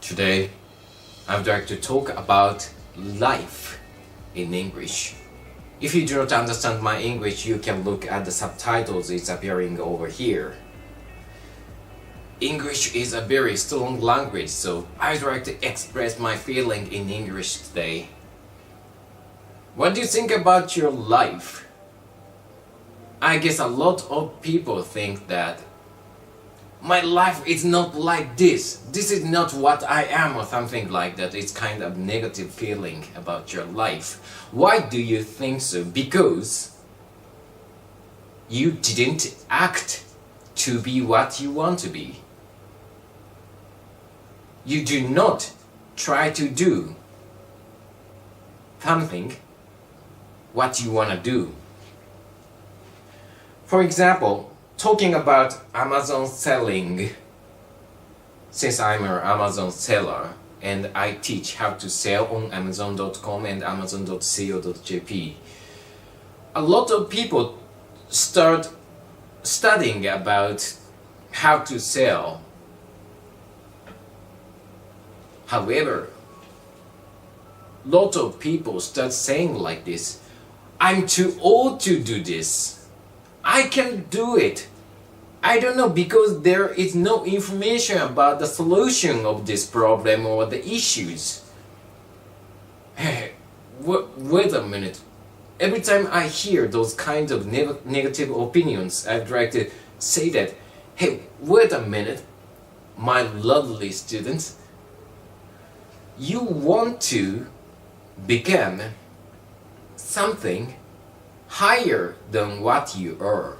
Today, I would like to talk about life in English. If you do not understand my English, you can look at the subtitles it's appearing over here. English is a very strong language, so I'd like to express my feeling in English today. What do you think about your life? I guess a lot of people think that my life is not like this. This is not what I am, or something like that. It's kind of negative feeling about your life. Why do you think so? Because you didn't act to be what you want to be. You do not try to do something what you want to do. For example, talking about Amazon selling, since I'm an Amazon seller and I teach how to sell on Amazon.com and Amazon.co.jp, a lot of people start studying about how to sell. However, a lot of people start saying like this: I'm too old to do this. I can do it. I don't know, because there is no information about the solution of this problem or the issues. Hey, wait a minute. Every time I hear those kinds of negative opinions, I'd like to say that, hey, wait a minute, my lovely students. You want to become something higher than what you are.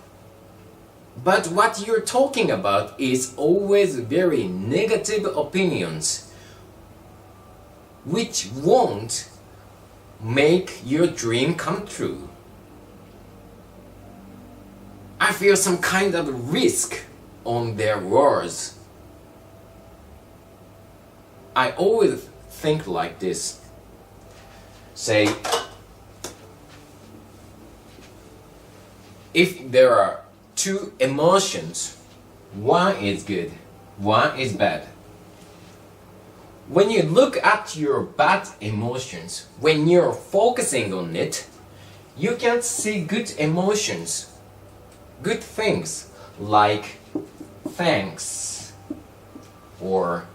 But what you're talking about is always very negative opinions, which won't make your dream come true. I feel some kind of risk on their words. I always think like this. Say, if there are two emotions, one is good, one is bad. When you look at your bad emotions, when you're focusing on it, you can see good emotions, good things like thanks or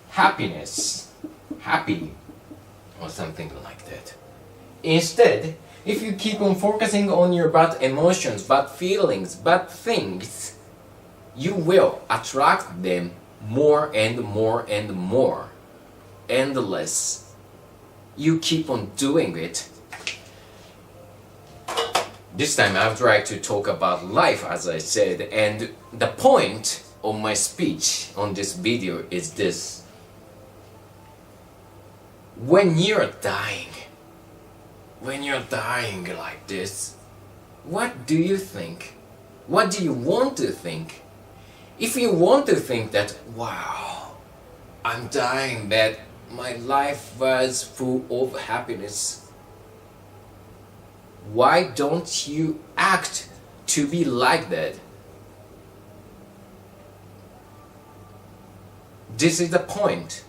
happiness, happy, or something like that. Instead, if you keep on focusing on your bad emotions, bad feelings, bad things, you will attract them more and more and more. Endless. You keep on doing it. This time I would like to talk about life, as I said, and the point of my speech on this video is this. When you're dying like this, what do you think? What do you want to think? If you want to think that, wow, I'm dying, but my life was full of happiness, why don't you act to be like that? This is the point.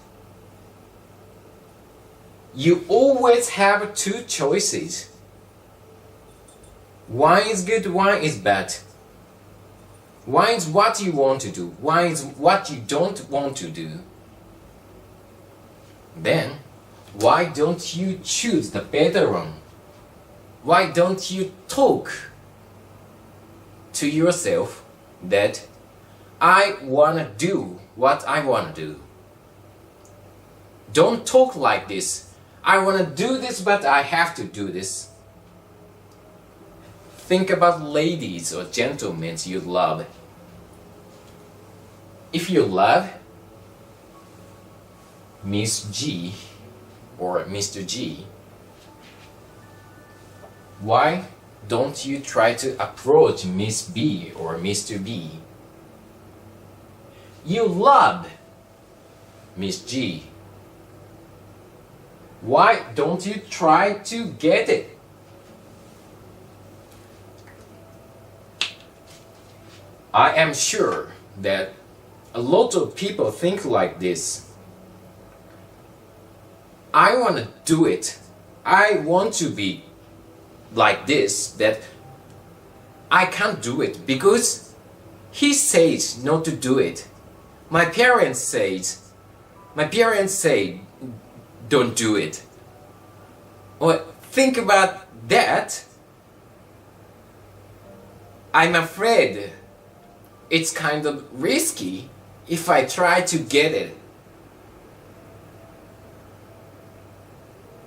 You always have two choices. One is good, one is bad. One is what you want to do, one is what you don't want to do. Then, why don't you choose the better one? Why don't you talk to yourself that I want to do what I want to do? Don't talk like this. I want to do this, but I have to do this. Think about ladies or gentlemen you love. If you love Miss G or Mr. G, why don't you try to approach Miss B or Mr. B? You love Miss G. Why don't you try to get it? I am sure that A lot of people think like this. I want to do it. I want to be like this, that I can't do it because he says not to do it. My parents say don't do it. Well, think about that. I'm afraid it's kind of risky if I try to get it.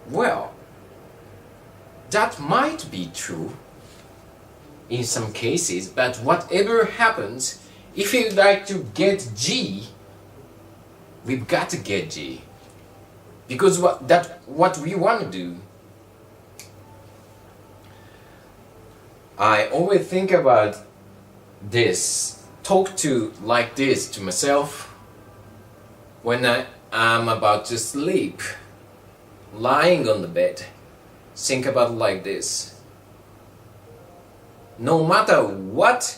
Well, that might be true in some cases, but whatever happens, if you'd like to get G, we've got to get G. Because what we want to do. I always think about this, talk to like this to myself when I'm about to sleep, lying on the bed. Think about like this. No matter what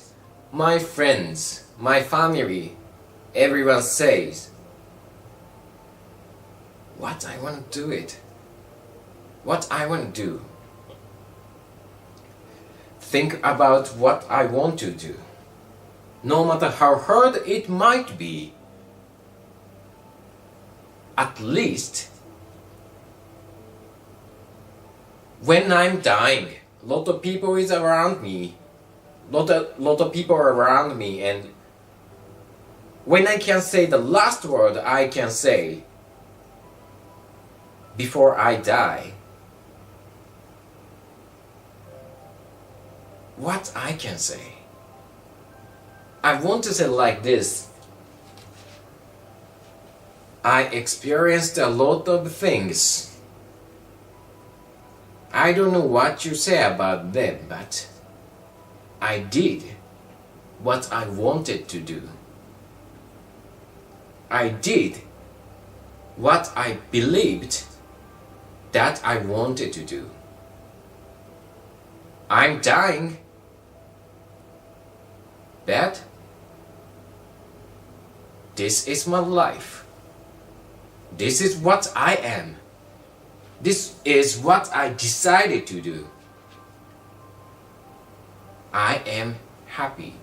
my friends, my family, everyone says, what I want to do it. What I want to do. Think about what I want to do. No matter how hard it might be, at least when I'm dying, a lot of people is around me, lot of people are around me, and when I can say the last word I can say before I die, what I can say, I want to say like this. I experienced a lot of things. I don't know what you say about them, but I did what I wanted to do. I did what I believed that I wanted to do. I'm dying, but this is my life. This is what I am. This is what I decided to do. I am happy.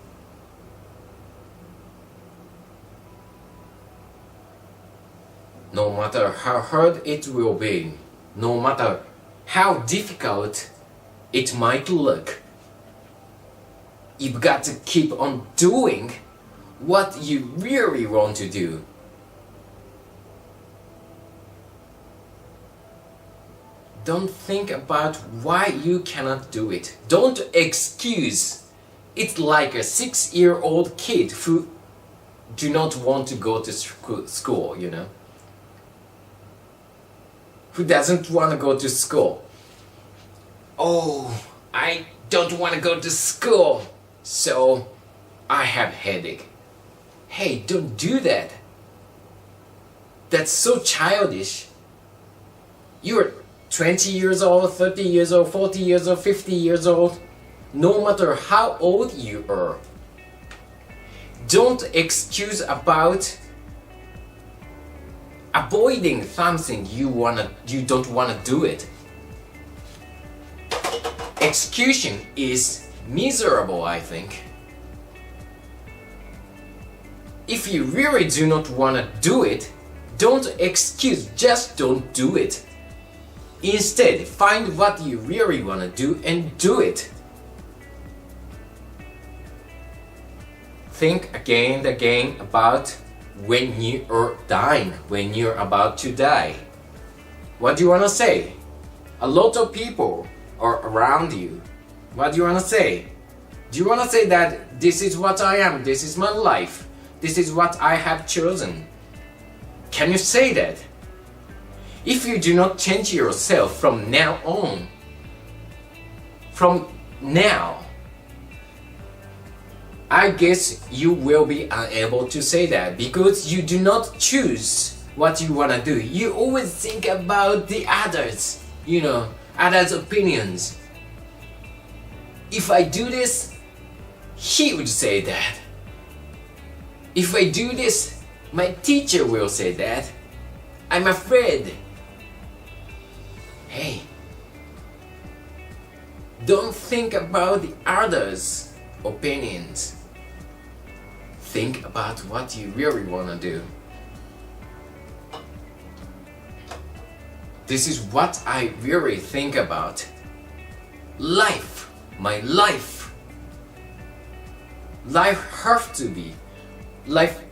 No matter how hard it will be, no matter how difficult it might look, you've got to keep on doing what you really want to do. Don't think about why you cannot do it. Don't excuse. It's like a 6-year-old kid who do not want to go to school, you know. Who doesn't want to go to school. Oh, I don't want to go to school, so I have headache. Hey, don't do that. That's so childish. You're 20 years old, 30 years old, 40 years old, 50 years old. No matter how old you are, don't excuse about avoiding something you don't want to do it. Execution is miserable, I think. If you really do not want to do it, don't excuse, just don't do it. Instead, find what you really want to do and do it. Think again and again about when you are dying, when you're about to die. What do you want to say? A lot of people are around you. What do you want to say? Do you want to say that this is what I am, this is my life, this is what I have chosen? Can you say that? If you do not change yourself from now on, from now, I guess you will be unable to say that because you do not choose what you want to do. You always think about the others, you know, others' opinions. If I do this, he would say that. If I do this, my teacher will say that. I'm afraid. Hey, don't think about the others' opinions. Think about what you really want to do. This is what I really think about. Life, my life.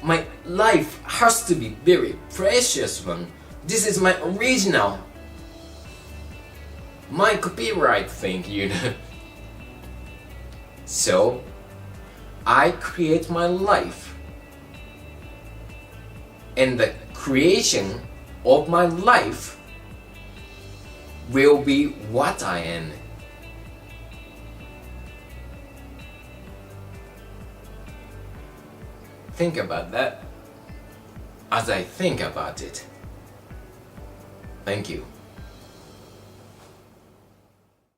My life has to be very precious one. This is my original. My copyright thing, you know. So, I create my life. And the creation of my life will be what I am. Think about that as I think about it. Thank you.